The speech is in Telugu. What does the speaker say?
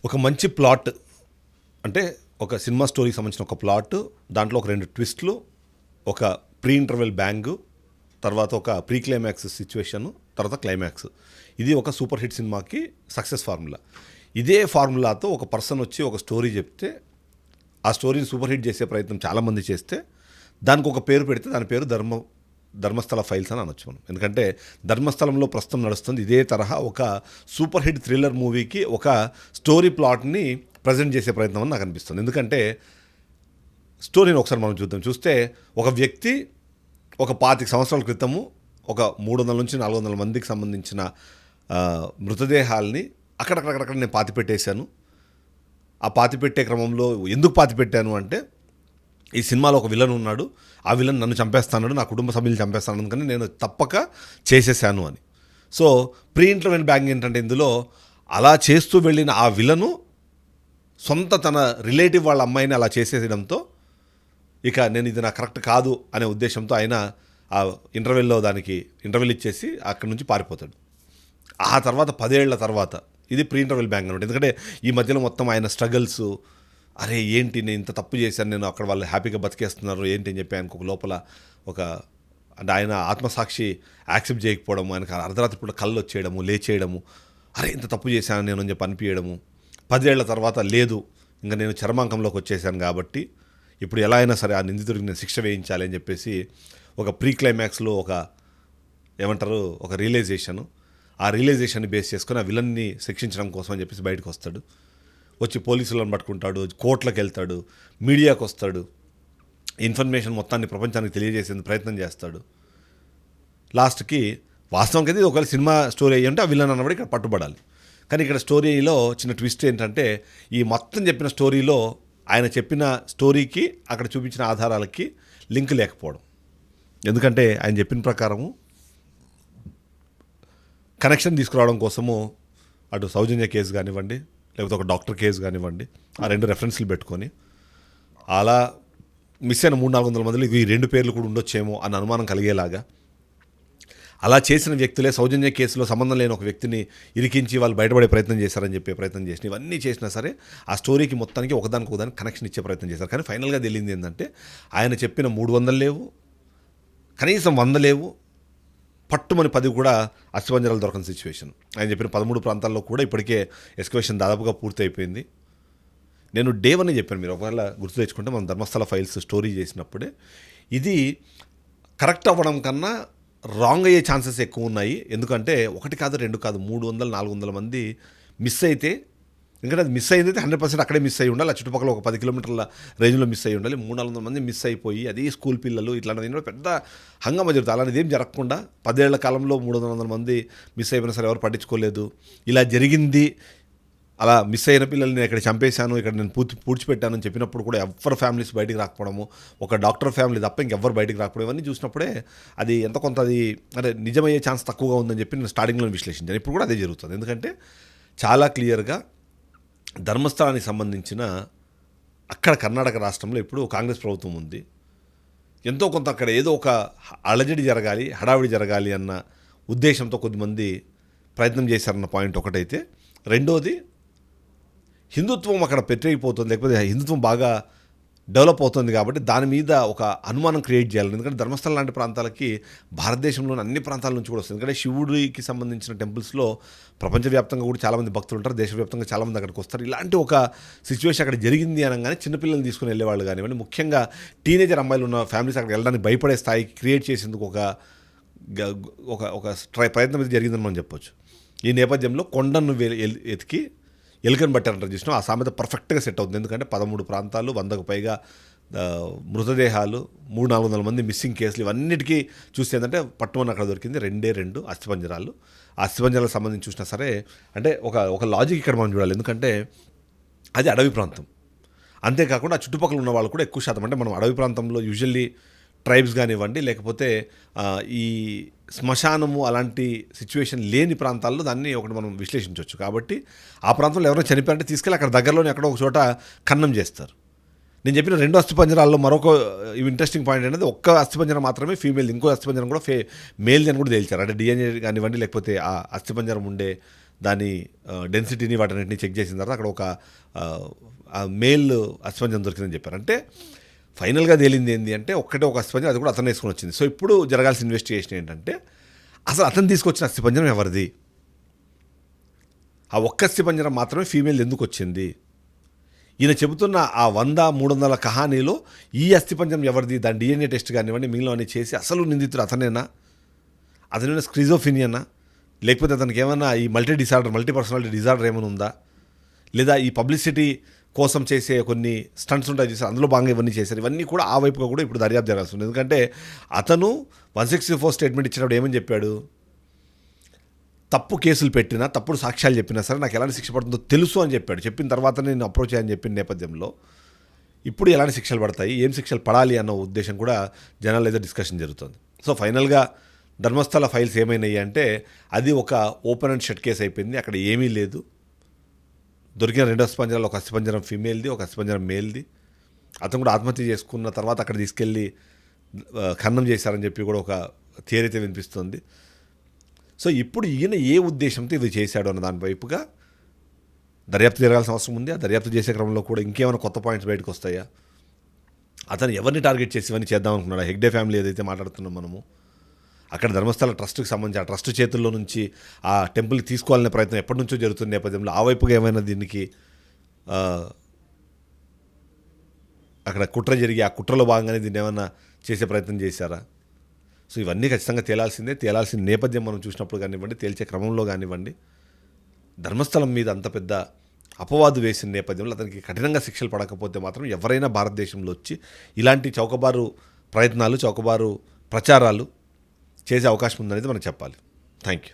ఒక మంచి ప్లాట్ అంటే ఒక సినిమా స్టోరీకి సంబంధించిన ఒక ప్లాట్, దాంట్లో ఒక 2 ట్విస్ట్లు, ఒక ప్రీ ఇంటర్వెల్ బ్యాంగు, తర్వాత ఒక ప్రీ క్లైమాక్స్ సిచ్యువేషన్, తర్వాత క్లైమాక్స్. ఇది ఒక సూపర్ హిట్ సినిమాకి సక్సెస్ ఫార్ములా. ఇదే ఫార్ములాతో ఒక పర్సన్ వచ్చి ఒక స్టోరీ చెప్తే ఆ స్టోరీని సూపర్ హిట్ చేసే ప్రయత్నం చాలామంది చేస్తే దానికి ఒక పేరు పెడితే దాని పేరు ధర్మస్థల ఫైల్స్ అని అనొచ్చు మనం. ఎందుకంటే ధర్మస్థలంలో ప్రస్తుతం నడుస్తుంది ఇదే తరహా ఒక సూపర్ హిట్ థ్రిల్లర్ మూవీకి ఒక స్టోరీ ప్లాట్ని ప్రజెంట్ చేసే ప్రయత్నం అని నాకు అనిపిస్తుంది. ఎందుకంటే స్టోరీని ఒకసారి మనం చూస్తే ఒక వ్యక్తి ఒక 25 సంవత్సరాల క్రితము ఒక 300 నుంచి 400 మందికి సంబంధించిన మృతదేహాల్ని అక్కడక్కడ నేను పాతిపెట్టేశాను. ఆ పాతిపెట్టే క్రమంలో ఎందుకు పాతిపెట్టాను అంటే, ఈ సినిమాలో ఒక విలన్ ఉన్నాడు, ఆ విలన్ నన్ను చంపేస్తాడు, నా కుటుంబ సభ్యులు చంపేస్తాను అందుకని నేను తప్పక చేసేసాను అని. సో ప్రీ ఇంటర్వెల్ బ్యాంగ్ ఏంటంటే, ఇందులో అలా చేస్తూ వెళ్ళిన ఆ విలను సొంత తన రిలేటివ్ వాళ్ళ అమ్మాయిని అలా చేసేయడంతో ఇక నేను ఇది నా కరెక్ట్ కాదు అనే ఉద్దేశంతో ఆయన ఆ దానికి ఇంటర్వెల్ ఇచ్చేసి అక్కడి నుంచి పారిపోతాడు. ఆ తర్వాత 10 ఏళ్ల తర్వాత ఇది ప్రీ ఇంటర్వెల్ బ్యాంగ్ అనమాట. ఎందుకంటే ఈ మధ్యలో మొత్తం ఆయన స్ట్రగల్స్, అరే ఏంటి నేను ఇంత తప్పు చేశాను, నేను అక్కడ వాళ్ళు హ్యాపీగా బతికేస్తున్నారు ఏంటి అని చెప్పి ఆయనకు ఒక లోపల ఒక అంటే ఆయన ఆత్మసాక్షి యాక్సెప్ట్ చేయకపోవడము, ఆయనకు అర్ధరాత్రి పూట కళ్ళు వచ్చేయడము, లేచేయడము, అరే ఇంత తప్పు చేశాను నేను అని చెప్పి అనిపించడము. 10 ఏళ్ల తర్వాత లేదు ఇంకా నేను చర్మాంకంలోకి వచ్చేసాను కాబట్టి ఇప్పుడు ఎలా అయినా సరే ఆ నిందితుడికి నేను శిక్ష వేయించాలి అని చెప్పేసి ఒక ప్రీ క్లైమాక్స్లో ఒక ఏమంటారు ఒక రియలైజేషను, ఆ రియలైజేషన్ని బేస్ చేసుకొని ఆ విలన్ని శిక్షించడం కోసం అని చెప్పేసి బయటకు వస్తాడు. వచ్చి పోలీసులను పట్టుకుంటాడు, కోర్టులకు వెళ్తాడు, మీడియాకు వస్తాడు, ఇన్ఫర్మేషన్ మొత్తాన్ని ప్రపంచానికి తెలియజేసే ప్రయత్నం చేస్తాడు. లాస్ట్కి వాస్తవంగా ఇది ఒకవేళ సినిమా స్టోరీ అయ్యి ఉంటే ఆ విలన్ అన్నప్పుడు ఇక్కడ పట్టుబడాలి. కానీ ఇక్కడ స్టోరీలో చిన్న ట్విస్ట్ ఏంటంటే, ఈ మొత్తం చెప్పిన స్టోరీలో ఆయన చెప్పిన స్టోరీకి అక్కడ చూపించిన ఆధారాలకి లింక్ లేకపోవడం. ఎందుకంటే ఆయన చెప్పిన ప్రకారము కనెక్షన్ తీసుకురావడం కోసము అటు సౌజన్య కేసు కానివ్వండి, లేకపోతే ఒక డాక్టర్ కేసు కానివ్వండి, ఆ 2 రెఫరెన్స్లు పెట్టుకొని అలా మిస్ అయిన 300-400 మందిలో ఈ 2 పేర్లు కూడా ఉండొచ్చేమో అన్న అనుమానం కలిగేలాగా అలా చేసిన వ్యక్తులే సౌజన్య కేసులో సంబంధం లేని ఒక వ్యక్తిని ఇరికించి వాళ్ళు బయటపడే ప్రయత్నం చేశారని చెప్పే ప్రయత్నం చేసిన ఇవన్నీ చేసినా సరే ఆ స్టోరీకి మొత్తానికి ఒకదానికి కనెక్షన్ ఇచ్చే ప్రయత్నం చేశారు. కానీ ఫైనల్గా తెలియంది ఏంటంటే, ఆయన చెప్పిన 300 లేవు, కనీసం 100 లేవు, పట్టుమని 10 కూడా అస్థిపంజరాలు దొరకని సిచ్యువేషన్. ఆయన చెప్పిన 13 ప్రాంతాల్లో కూడా ఇప్పటికే ఎక్స్కవేషన్ దాదాపుగా పూర్తి అయిపోయింది. నేను డే 1 చెప్పాను, మీరు ఒకవేళ గుర్తు తెచ్చుకుంటే మనం ధర్మస్థల ఫైల్స్ స్టోరీ చేసినప్పుడే ఇది కరెక్ట్ అవ్వడం కన్నా రాంగ్ అయ్యే ఛాన్సెస్ ఎక్కువ ఉన్నాయి. ఎందుకంటే 1 కాదు 2 కాదు 300-400 మంది మిస్ అయితే, ఎందుకంటే అది మిస్ అయింది అయితే 100% అక్కడే మిస్ అయ్యి ఉండాలి, ఆ చుట్టుపక్కల ఒక 10 కిలోమీటర్ల రేంజ్లో మిస్ అయ్యి ఉండాలి. 300-400 మంది మిస్ అయిపోయి అదే స్కూల్ పిల్లలు ఇట్లాంటివి పెద్ద హంగామా జరుగుతుంది. అలాంటిది ఏం జరగకుండా 10 ఏళ్ల కాలంలో 300 మంది మిస్ అయిపోయినా సరే ఎవరు పట్టించుకోలేదు. ఇలా జరిగింది, అలా మిస్ అయిన పిల్లల్ని నేను ఇక్కడ చంపేశాను, ఇక్కడ నేను పూడ్చిపెట్టాను అని చెప్పినప్పుడు కూడా ఎవరి ఫ్యామిలీస్ బయటికి రాకపోవడము, ఒక డాక్టర్ ఫ్యామిలీ తప్ప ఇంకెవ్వరు బయటికి రాకపోవడం, ఇవన్నీ చూసినప్పుడే అది ఎంత కొంత అది అంటే నిజమయ్యే ఛాన్స్ తక్కువగా ఉందని చెప్పి నేను స్టార్టింగ్లో విశ్లేషించాను. ఇప్పుడు కూడా అదే జరుగుతుంది. ఎందుకంటే చాలా క్లియర్గా ధర్మస్థలానికి సంబంధించిన అక్కడ కర్ణాటక రాష్ట్రంలో ఇప్పుడు కాంగ్రెస్ ప్రభుత్వం ఉంది. ఎంతో కొంత అక్కడ ఏదో ఒక అలజడి జరగాలి, హడావిడి జరగాలి అన్న ఉద్దేశంతో కొద్దిమంది ప్రయత్నం చేశారన్న పాయింట్ ఒకటైతే, రెండోది హిందుత్వం అక్కడ పెట్టేయిపోతుంది, లేకపోతే హిందుత్వం బాగా డెవలప్ అవుతుంది కాబట్టి దాని మీద ఒక అనుమానం క్రియేట్ చేయాలి. ఎందుకంటే ధర్మస్థలం లాంటి ప్రాంతాలకి భారతదేశంలోని అన్ని ప్రాంతాల నుంచి కూడా వస్తుంది. ఎందుకంటే శివుడికి సంబంధించిన టెంపుల్స్లో ప్రపంచవ్యాప్తంగా కూడా చాలామంది భక్తులు ఉంటారు, దేశవ్యాప్తంగా చాలామంది అక్కడికి వస్తారు. ఇలాంటి ఒక సిచ్యువేషన్ అక్కడ జరిగింది అనగానే చిన్నపిల్లల్ని తీసుకుని వెళ్ళేవాళ్ళు కానివ్వండి, ముఖ్యంగా టీనేజర్ అమ్మాయిలు ఉన్న ఫ్యామిలీస్ అక్కడికి వెళ్ళడానికి భయపడే స్థాయికి క్రియేట్ చేసేందుకు ఒక ప్రయత్నం అయితే జరిగిందని మనం చెప్పొచ్చు. ఈ నేపథ్యంలో కొండను ఎతికి ఎలుకను బట్టారంటారు చూసినా, ఆ సామెత పర్ఫెక్ట్గా సెట్ అవుతుంది. ఎందుకంటే 13 ప్రాంతాలు, 100కు పైగా మృతదేహాలు, 300-400 మంది మిస్సింగ్ కేసులు, ఇవన్నిటికీ చూస్తే ఏంటంటే పట్టుమని అక్కడ దొరికింది 2 అస్థిపంజరాలు. ఆ అస్థిపంజరాలకు సంబంధించి చూసినా సరే అంటే ఒక లాజిక్ ఇక్కడ మనం చూడాలి. ఎందుకంటే అది అడవి ప్రాంతం, అంతేకాకుండా ఆ చుట్టుపక్కల ఉన్న వాళ్ళు కూడా ఎక్కువ శాతం అంటే మనం అడవి ప్రాంతంలో యూజువల్లీ ట్రైబ్స్ కానివ్వండి, లేకపోతే ఈ శ్మశానము అలాంటి సిచ్యువేషన్ లేని ప్రాంతాల్లో దాన్ని ఒకటి మనం విశ్లేషించవచ్చు. కాబట్టి ఆ ప్రాంతంలో ఎవరైనా చనిపోయారంటే తీసుకెళ్ళి అక్కడ దగ్గరలోనే ఎక్కడో ఒక చోట ఖననం చేస్తారు. నేను చెప్పిన 2 అస్థిపంజరాల్లో మరొక ఇంట్రెస్టింగ్ పాయింట్ అనేది, ఒక్క అస్థిపంజరం మాత్రమే ఫీమేల్, ఇంకో అస్థిపంజరం కూడా మేల్ అని కూడా తేల్చారు. అంటే డిఎన్ఏ కానివ్వండి, లేకపోతే ఆ అస్థిపంజరం ఉండే దాని డెన్సిటీని వాటన్నిటిని చెక్ చేసిన తర్వాత అక్కడ ఒక మేల్ అస్థిపంజరం దొరికిందని చెప్పారు. అంటే ఫైనల్గా తేలింది ఏంటి అంటే ఒక్కటే ఒక అస్థిపంజరం, అది కూడా అతను వేసుకొని వచ్చింది. సో ఇప్పుడు జరగాల్సిన ఇన్వెస్టిగేషన్ ఏంటంటే అసలు అతను తీసుకొచ్చిన అస్థిపంజరం ఎవరిది, ఆ ఒక్క అస్థిపంజరం మాత్రమే ఫీమేల్ ఎందుకు వచ్చింది, ఈయన చెబుతున్న ఆ 100-300 కహానీలో ఈ అస్థిపంజరం ఎవరిది, దాని DNA టెస్ట్ కానివ్వండి మిగిలినవన్నీ చేసి అసలు నిందితుడు అతనేనా, అతనేనా స్క్రిజోఫినియనా, లేకపోతే అతనికి ఏమైనా ఈ మల్టీ పర్సనాలిటీ డిజార్డర్ ఏమైనా ఉందా, లేదా ఈ పబ్లిసిటీ కోసం చేసే కొన్ని స్టంట్స్ ఉంటాయి చేశారు, అందులో భాగంగా ఇవన్నీ చేశారు. ఇవన్నీ కూడా ఆ వైపుగా కూడా ఇప్పుడు దర్యాప్తు జరగాల్సి ఉంది. ఎందుకంటే అతను 164 స్టేట్మెంట్ ఇచ్చినప్పుడు ఏమని చెప్పాడు, తప్పు కేసులు పెట్టినా తప్పుడు సాక్ష్యాలు చెప్పినా సరే నాకు ఎలాంటి శిక్ష పడుతుందో తెలుసు అని చెప్పాడు. చెప్పిన తర్వాత నేను అప్రోచ్ అయ్యని చెప్పిన నేపథ్యంలో ఇప్పుడు ఎలాంటి శిక్షలు పడతాయి, ఏం శిక్షలు పడాలి అన్న ఉద్దేశం కూడా జనాలు అయితే డిస్కషన్ జరుగుతుంది. సో ఫైనల్గా ధర్మస్థల ఫైల్స్ ఏమైనాయి అంటే అది ఒక ఓపెన్ అండ్ షట్ కేసు అయిపోయింది. అక్కడ ఏమీ లేదు. దొరికిన 2 అస్థిపంజరాలు, ఒక అస్థిపంజరం ఫీమేల్ది, ఒక అస్థిపంజరం మేల్ది. అతను కూడా ఆత్మహత్య చేసుకున్న తర్వాత అక్కడ తీసుకెళ్ళి ఖననం చేశారని చెప్పి కూడా ఒక థియరీ అయితే వినిపిస్తుంది. సో ఇప్పుడు ఈయన ఏ ఉద్దేశంతో ఇది చేశాడు అన్న దాని వైపుగా దర్యాప్తు జరగాల్సిన అవసరం ఉంది. ఆ దర్యాప్తు చేసే క్రమంలో కూడా ఇంకేమైనా కొత్త పాయింట్స్ బయటకు వస్తాయా, అతను ఎవరిని టార్గెట్ చేసి ఇవన్నీ చేద్దాం అనుకున్నాడు. హెగ్డే ఫ్యామిలీ ఏదైతే మాట్లాడుతున్నాం మనము, అక్కడ ధర్మస్థల ట్రస్ట్కి సంబంధించి ఆ ట్రస్ట్ చేతుల్లో నుంచి ఆ టెంపుల్కి తీసుకోవాలనే ప్రయత్నం ఎప్పటి నుంచో జరుగుతున్న నేపథ్యంలో ఆ వైపుగా ఏమైనా దీనికి అక్కడ కుట్ర జరిగి ఆ కుట్రలో భాగంగానే దీన్ని ఏమైనా చేసే ప్రయత్నం చేశారా? సో ఇవన్నీ ఖచ్చితంగా తేలాల్సిన నేపథ్యం మనం చూసినప్పుడు కానివ్వండి, తేల్చే క్రమంలో కానివ్వండి, ధర్మస్థలం మీద అంత పెద్ద అపవాదు వేసిన నేపథ్యంలో అతనికి కఠినంగా శిక్షలు పడకపోతే మాత్రం ఎవరైనా భారతదేశంలో వచ్చి ఇలాంటి చౌకబారు ప్రయత్నాలు, చౌకబారు ప్రచారాలు చేసే అవకాశం ఉందనేది మనం చెప్పాలి. Thank you.